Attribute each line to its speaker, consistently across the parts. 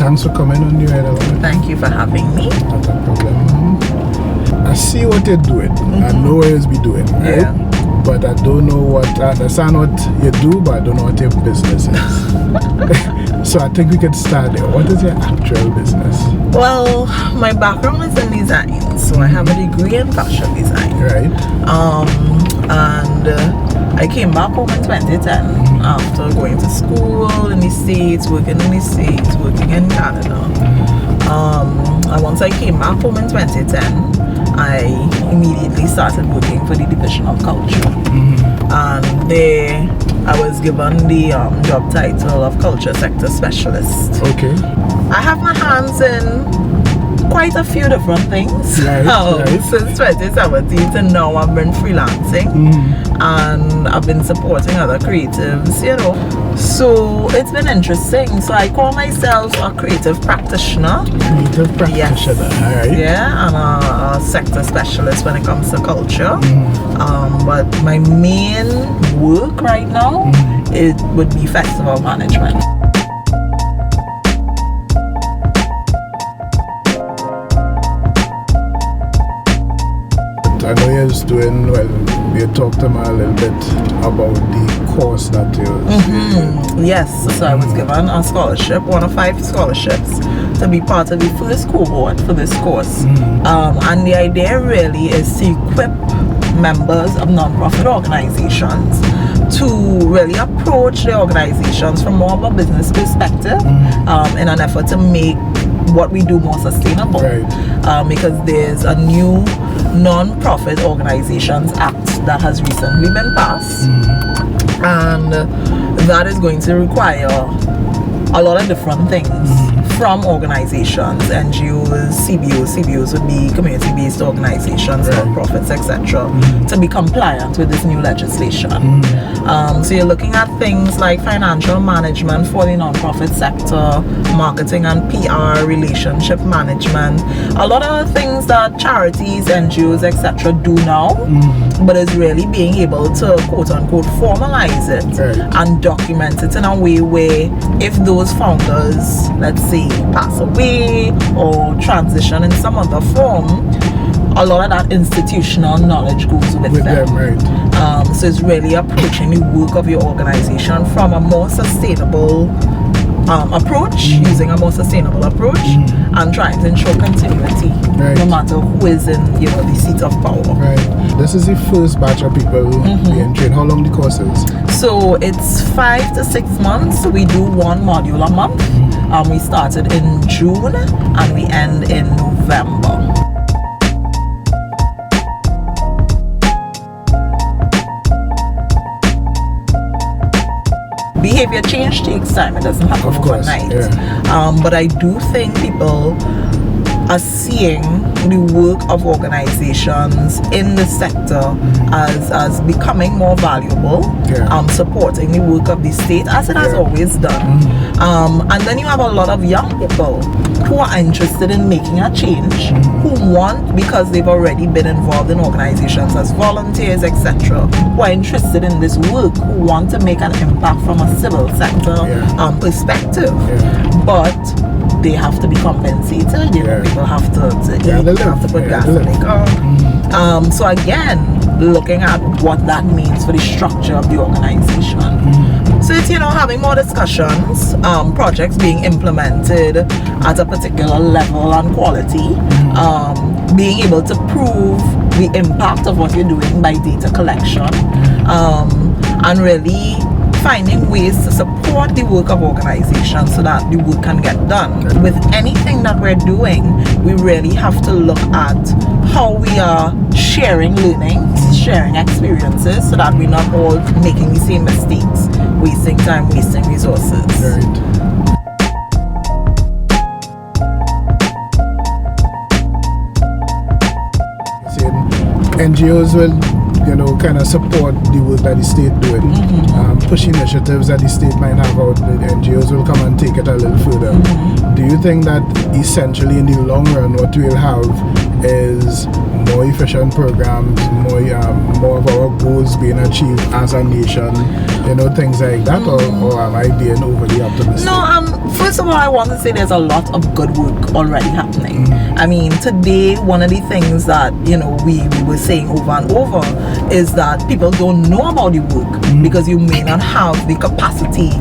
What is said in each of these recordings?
Speaker 1: Thanks for coming on the radar.
Speaker 2: Thank you for having me.
Speaker 1: Not a problem. I see what you're doing. I know what you'll be doing, right?
Speaker 2: Yeah.
Speaker 1: But I don't know I understand what you do, but I don't know what your business is. So I think we could start there. What is your actual business?
Speaker 2: Well, my background is in design, so I have a degree in fashion design.
Speaker 1: Right.
Speaker 2: And I came back home in 2010 after going to school in the States, working in the States, working in Canada. And once I came back home in 2010, I immediately started working for the Division of Culture. And there I was given the job title of Culture Sector Specialist.
Speaker 1: Okay.
Speaker 2: I have my hands in quite a few different things.
Speaker 1: Right.
Speaker 2: Since 2017 to now I've been freelancing and I've been supporting other creatives, you know. So it's been interesting. So I call myself a creative practitioner.
Speaker 1: Creative practitioner,
Speaker 2: yes.
Speaker 1: Alright.
Speaker 2: Yeah, and a sector specialist when it comes to culture. But my main work right now, it would be festival management.
Speaker 1: I know you're just doing, well, you talked to me a little bit about the course that you're
Speaker 2: Yes, so I was given a scholarship, one of 5 scholarships, to be part of the first cohort for this course. And the idea really is to equip members of non-profit organizations to really approach the organizations from more of a business perspective in an effort to make what we do more sustainable.
Speaker 1: Right.
Speaker 2: Because there's a new Non-Profit Organizations Act that has recently been passed, and that is going to require a lot of different things from organizations, NGOs, CBOs would be community-based organizations, non-profits, etc., to be compliant with this new legislation. So you're looking at things like financial management for the non-profit sector, marketing and PR, relationship management, a lot of things that charities, NGOs, etc. do now, but is really being able to quote-unquote formalize it and document it in a way where if those founders, let's say, pass away or transition in some other form, a lot of that institutional knowledge goes with them.
Speaker 1: Right.
Speaker 2: So it's really approaching the work of your organization from a more sustainable approach, using a more sustainable approach, and trying to ensure continuity, no matter who is in the seat of power.
Speaker 1: Right. This is the first batch of people being trained. How long the course is?
Speaker 2: So it's 5 to 6 months. We do one module a month. We started in June and we end in November. Behavior change takes time. It doesn't happen overnight. But I do think people are seeing the work of organizations in the sector as becoming more valuable, supporting the work of the state as it has always done. And then you have a lot of young people who are interested in making a change, who want, because they've already been involved in organizations as volunteers, etc., who are interested in this work, who want to make an impact from a civil sector perspective. But they have to be compensated. People have to eat, have to put gas in their car. So again, looking at what that means for the structure of the organization. So it's having more discussions, projects being implemented at a particular level and quality, being able to prove the impact of what you're doing by data collection, and really finding ways to support the work of organizations so that the work can get done. With anything that we're doing, we really have to look at how we are sharing learnings, sharing experiences, so that we're not all making the same mistakes, wasting time, wasting resources.
Speaker 1: NGOs will kind of support the work that the state doing, push initiatives that the state might have out. The NGOs will come and take it a little further. Do you think that essentially in the long run what we'll have is more efficient programs, more of our goals being achieved as a nation, things like that, or am I being overly optimistic?
Speaker 2: No, first of all, I want to say there's a lot of good work already happening. I mean, today, one of the things that, we were saying over and over is that people don't know about the work because you may not have the capacity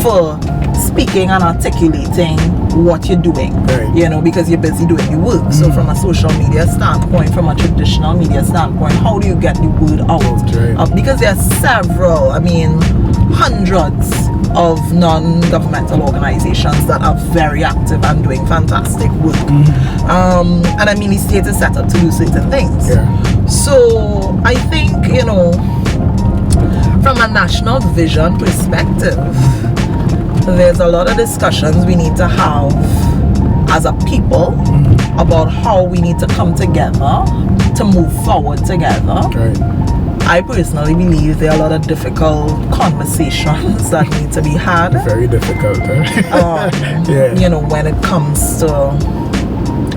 Speaker 2: for speaking and articulating what you're doing,
Speaker 1: right.
Speaker 2: Because you're busy doing the work. So from a social media standpoint, from a traditional media standpoint, how do you get the word out?
Speaker 1: Right.
Speaker 2: Because there are several, hundreds of non-governmental organizations that are very active and doing fantastic work. And the state is set up to do certain things.
Speaker 1: Yeah.
Speaker 2: So I think, from a national vision perspective, there's a lot of discussions we need to have as a people about how we need to come together to move forward together.
Speaker 1: Right.
Speaker 2: I personally believe there are a lot of difficult conversations that need to be had.
Speaker 1: Very difficult,
Speaker 2: yeah. When it comes to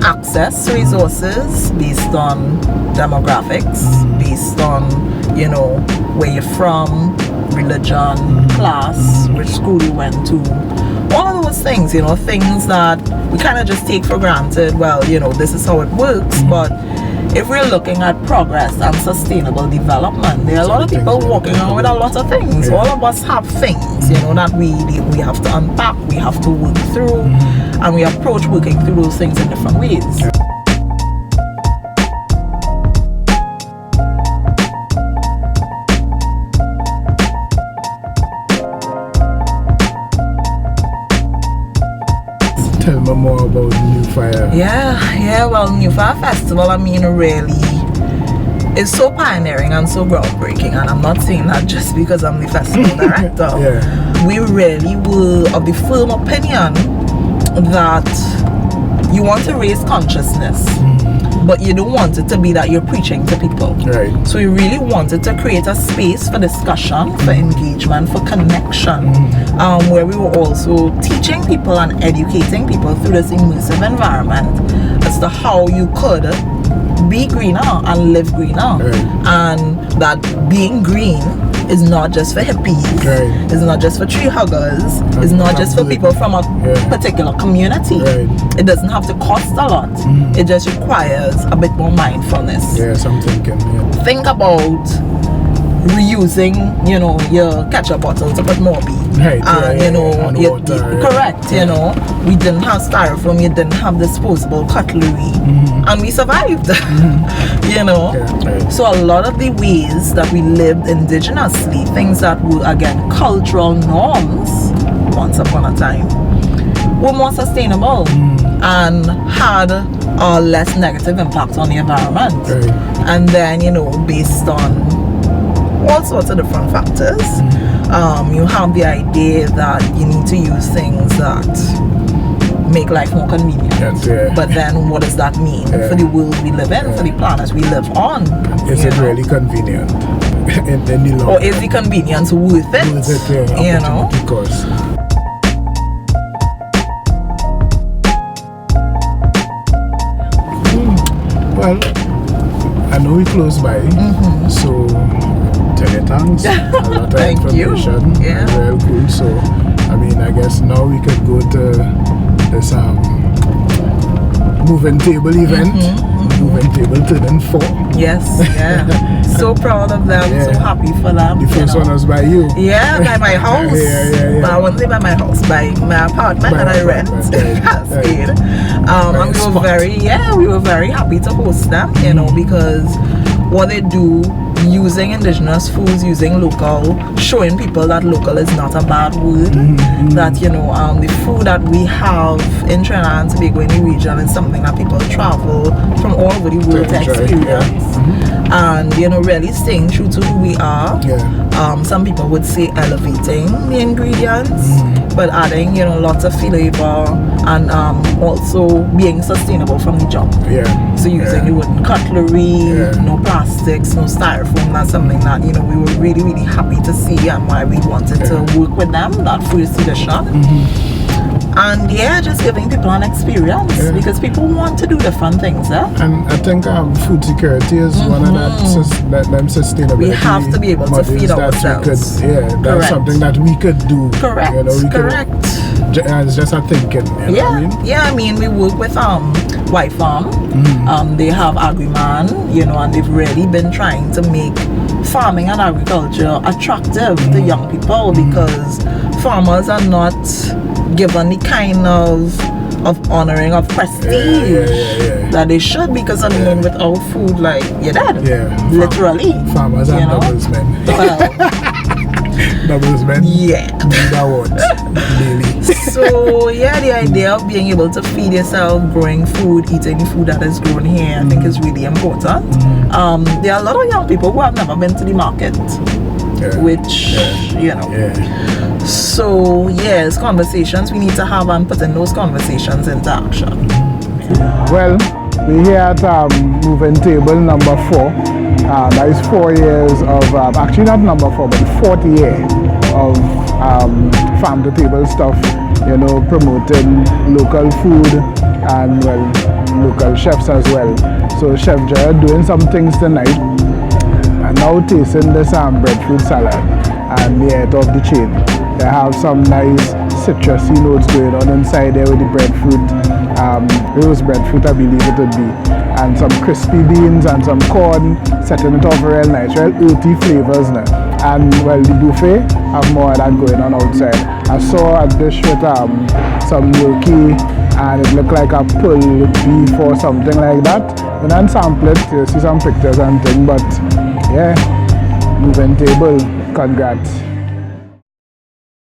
Speaker 2: access to resources based on demographics, based on, where you're from, religion, class, which school you went to, all of those things, things that we kind of just take for granted. Well, this is how it works, but if we're looking at progress and sustainable development, there are a lot of people walking on with a lot of things. All of us have things, that we have to unpack, we have to work through, and we approach working through those things in different ways.
Speaker 1: Tell me more about New Fire.
Speaker 2: Yeah, well, New Fire Festival, really is so pioneering and so groundbreaking, and I'm not saying that just because I'm the festival director.
Speaker 1: Yeah.
Speaker 2: We really were of the firm opinion that you want to raise consciousness, but you don't want it to be that you're preaching to people.
Speaker 1: Right.
Speaker 2: So we really wanted to create a space for discussion, for engagement, for connection, where we were also teaching people and educating people through this immersive environment as to how you could be greener and live greener.
Speaker 1: Right.
Speaker 2: And that being green is not just for hippies,
Speaker 1: right.
Speaker 2: It's not just for tree huggers, it's not just for people from a particular community.
Speaker 1: Right.
Speaker 2: It doesn't have to cost a lot, it just requires a bit more mindfulness.
Speaker 1: Yes, I'm thinking,
Speaker 2: Think about reusing, your ketchup bottle to put more beef.
Speaker 1: Right,
Speaker 2: And
Speaker 1: water,
Speaker 2: correct, we didn't have styrofoam, you didn't have disposable cutlery, and we survived.
Speaker 1: Right.
Speaker 2: So a lot of the ways that we lived indigenously, things that were again cultural norms once upon a time, were more sustainable and had a less negative impact on the environment.
Speaker 1: Right.
Speaker 2: And then, based on all sorts of different factors, you have the idea that you need to use things that make life more convenient. But then what does that mean for the world we live in, for the planet we live on?
Speaker 1: Is it really convenient in the long
Speaker 2: or is the convenience worth it?
Speaker 1: Of course. Well, I know we close by, so tell you thanks. A lot of
Speaker 2: Thank
Speaker 1: information.
Speaker 2: you. Yeah.
Speaker 1: Very cool. So, I guess now we could go to this moving table event. Moving table turning 4.
Speaker 2: Yes, yeah. So proud of them, so happy for them.
Speaker 1: The first one was by you.
Speaker 2: Yeah, by my house.
Speaker 1: Yeah.
Speaker 2: I wouldn't say by my house, by my apartment that I rent in Cascade. And we were very happy to host them, because what they do, using indigenous foods, using local, showing people that local is not a bad word, that the food that we have in Trinidad and Tobago in the region is something that people travel from all over the world to experience. And really staying true to who we are. Some people would say elevating the ingredients, but adding lots of flavor and also being sustainable from the jump. So using the wooden cutlery, no plastics, no styrofoam. That's something that we were really, really happy to see, and why we wanted to work with them that first edition. And yeah, just giving people an experience because people want to do different things.
Speaker 1: And I think food security is one of them sustainability.
Speaker 2: We have to be able to feed ourselves.
Speaker 1: That's something that we could do.
Speaker 2: Correct. Correct.
Speaker 1: It's just a thinking. You know what I mean?
Speaker 2: Yeah, I mean, we work with White Farm. They have Agriman, and they've really been trying to make farming and agriculture attractive to young people because farmers are not given the kind of honoring of prestige that they should, because I mean without food, like, you're dead. Literally.
Speaker 1: Farmers are doubles men. Doubles men. Neither one. Daily.
Speaker 2: So the idea of being able to feed yourself, growing food, eating food that is grown here, I think is really important. There are a lot of young people who have never been to the market, which So it's conversations we need to have and putting those conversations into action.
Speaker 1: Well, we're here at moving table number 4. That is 4 years of actually not number 4, but 40 years of farm to table stuff. Promoting local food and local chefs as well. So Chef Jared doing some things tonight, and now tasting this breadfruit salad, and top of the chain. They have some nice citrusy notes going on inside there with the breadfruit, roast breadfruit I believe it would be, and some crispy beans and some corn, setting it off real nice, real earthy flavors now. And the buffet have more of that going on outside. I saw a dish with some gnocchi, and it looked like a pulled beef or something like that. When I sample it, you see some pictures and things, but moving table, congrats.